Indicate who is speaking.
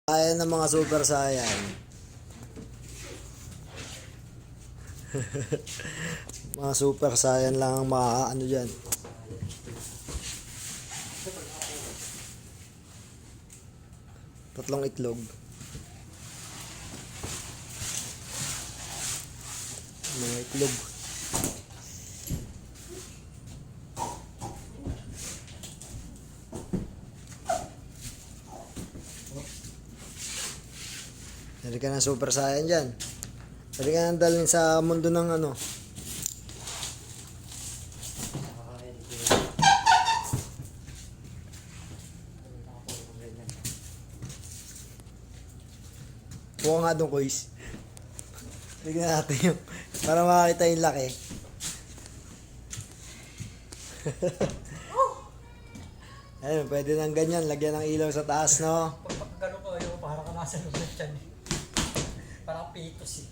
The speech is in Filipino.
Speaker 1: Ayan ng mga super saiyan. Mga super saiyan lang ang ano dyan. Tatlong itlog. Mga itlog. Dari ka ng super saiyan dyan. Dari ka nang dalhin sa mundo ng ano. Buka nga doon, Kois. Tignan natin yung, para makakita yung laki. Ayun, pwede nang ganyan, lagyan ng ilaw sa taas, no?
Speaker 2: Pag gano'n ko, parang ka nasa loob ng tiyan. Parang pitos eh.